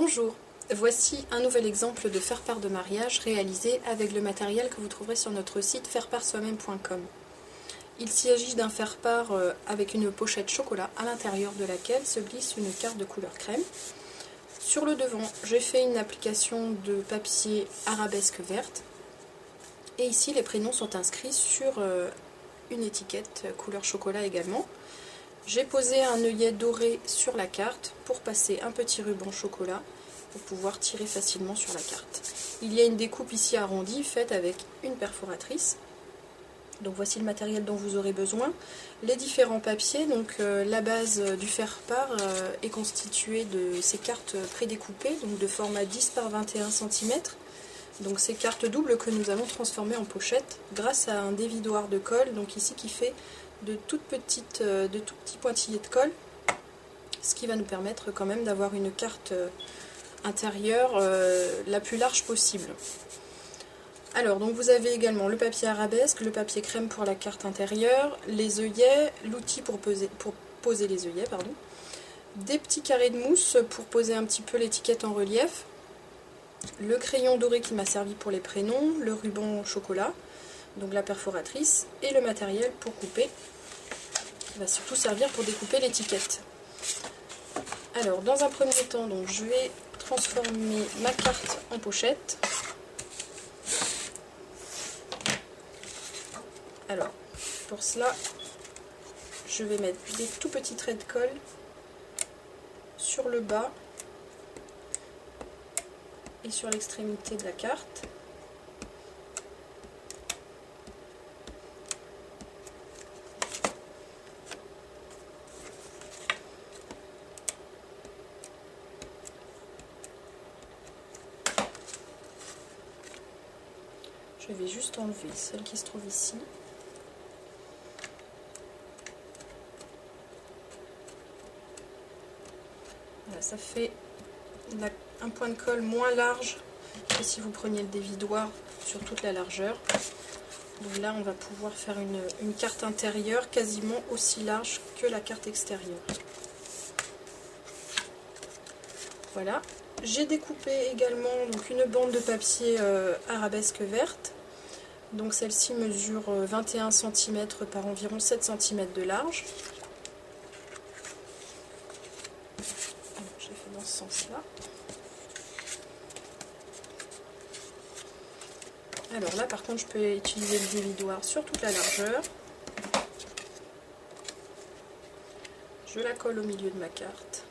Bonjour, voici un nouvel exemple de faire-part de mariage réalisé avec le matériel que vous trouverez sur notre site fairepartsoi-même.com. Il s'agit d'un faire-part avec une pochette chocolat à l'intérieur de laquelle se glisse une carte de couleur crème. Sur le devant, j'ai fait une application de papier arabesque verte. Et ici, les prénoms sont inscrits sur une étiquette couleur chocolat également. J'ai posé un œillet doré sur la carte pour passer un petit ruban chocolat pour pouvoir tirer facilement sur la carte. Il y a une découpe ici arrondie faite avec une perforatrice. Donc voici le matériel dont vous aurez besoin. Les différents papiers, donc la base du faire-part est constituée de ces cartes prédécoupées, donc de format 10 par 21 cm. Donc ces cartes doubles que nous allons transformer en pochette grâce à un dévidoir de colle, donc ici qui fait de tout petits pointillés de colle, ce qui va nous permettre quand même d'avoir une carte intérieure la plus large possible. Alors, donc vous avez également le papier arabesque, le papier crème pour la carte intérieure, les œillets, l'outil pour poser les œillets, pardon, des petits carrés de mousse pour poser un petit peu l'étiquette en relief, le crayon doré qui m'a servi pour les prénoms, le ruban chocolat, donc la perforatrice, et le matériel pour couper, qui va surtout servir pour découper l'étiquette. Alors, dans un premier temps, donc, je vais transformer ma carte en pochette. Alors, pour cela, je vais mettre des tout petits traits de colle sur le bas et sur l'extrémité de la carte. Je vais juste enlever celle qui se trouve ici. Voilà, ça fait un point de colle moins large que si vous preniez le dévidoir sur toute la largeur. Donc là, on va pouvoir faire une carte intérieure quasiment aussi large que la carte extérieure. Voilà. J'ai découpé également donc, une bande de papier arabesque verte. Donc celle-ci mesure 21 cm par environ 7 cm de large. J'ai fait dans ce sens-là. Alors là par contre je peux utiliser le dévidoir sur toute la largeur. Je la colle au milieu de ma carte.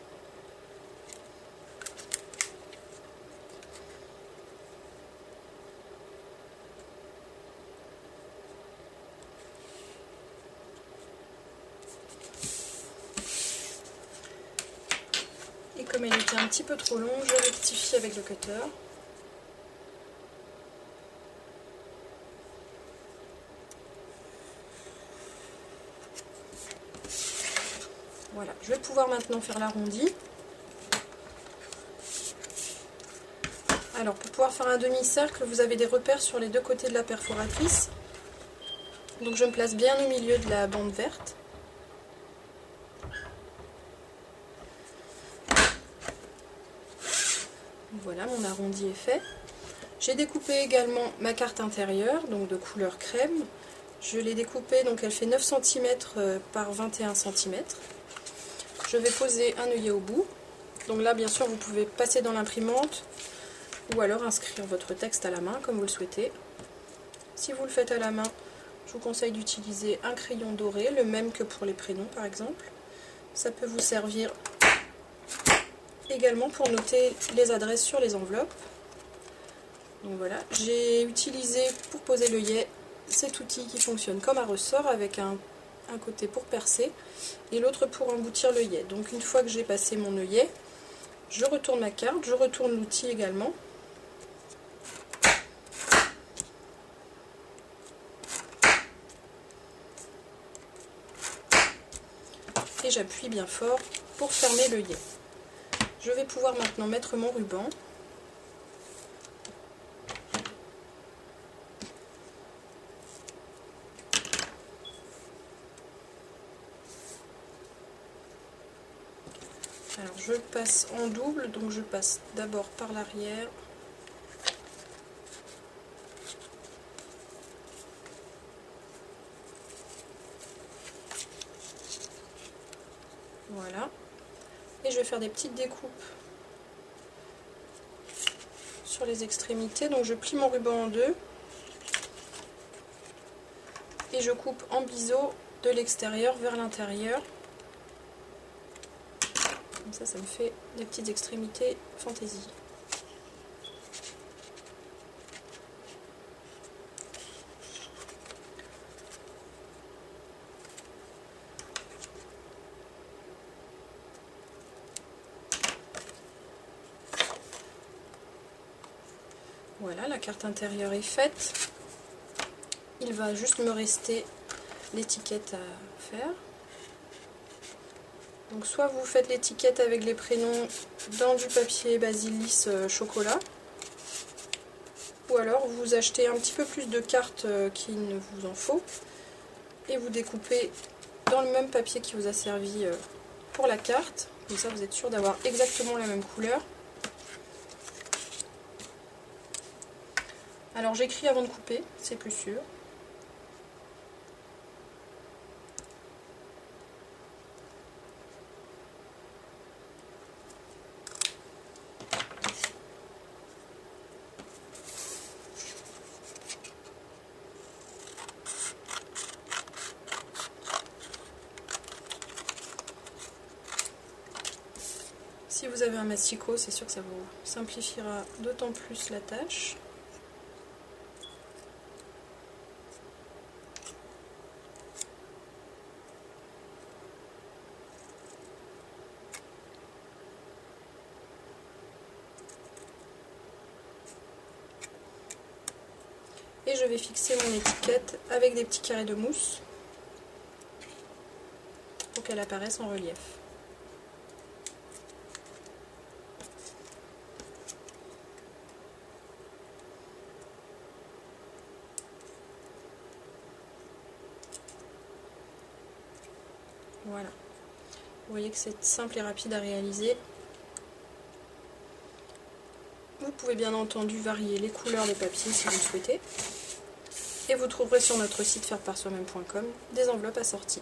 Et comme elle était un petit peu trop longue, je rectifie avec le cutter. Voilà, je vais pouvoir maintenant faire l'arrondi. Alors pour pouvoir faire un demi-cercle, vous avez des repères sur les deux côtés de la perforatrice. Donc je me place bien au milieu de la bande verte. Voilà, mon arrondi est fait. J'ai découpé également ma carte intérieure, donc de couleur crème. Je l'ai découpée, donc elle fait 9 cm par 21 cm. Je vais poser un œillet au bout. Donc là, bien sûr, vous pouvez passer dans l'imprimante ou alors inscrire votre texte à la main, comme vous le souhaitez. Si vous le faites à la main, je vous conseille d'utiliser un crayon doré, le même que pour les prénoms par exemple. Ça peut vous servir également pour noter les adresses sur les enveloppes. Donc voilà, j'ai utilisé pour poser l'œillet cet outil qui fonctionne comme un ressort avec un côté pour percer et l'autre pour emboutir l'œillet. Donc une fois que j'ai passé mon œillet, je retourne ma carte, je retourne l'outil également. Et j'appuie bien fort pour fermer l'œillet. Je vais pouvoir maintenant mettre mon ruban. Alors je passe en double, donc je passe d'abord par l'arrière. Voilà. Et je vais faire des petites découpes sur les extrémités. Donc je plie mon ruban en deux. Et je coupe en biseau de l'extérieur vers l'intérieur. Comme ça me fait des petites extrémités fantaisie. Voilà, la carte intérieure est faite. Il va juste me rester l'étiquette à faire. Donc soit vous faites l'étiquette avec les prénoms dans du papier Basilis chocolat, ou alors vous achetez un petit peu plus de cartes qu'il ne vous en faut, et vous découpez dans le même papier qui vous a servi pour la carte. Comme ça vous êtes sûr d'avoir exactement la même couleur. Alors j'écris avant de couper, c'est plus sûr. Si vous avez un masticot, c'est sûr que ça vous simplifiera d'autant plus la tâche. Et je vais fixer mon étiquette avec des petits carrés de mousse pour qu'elle apparaisse en relief. Voilà. Vous voyez que c'est simple et rapide à réaliser. Vous pouvez bien entendu varier les couleurs des papiers si vous le souhaitez. Et vous trouverez sur notre site faireparsoi-même.com des enveloppes assorties.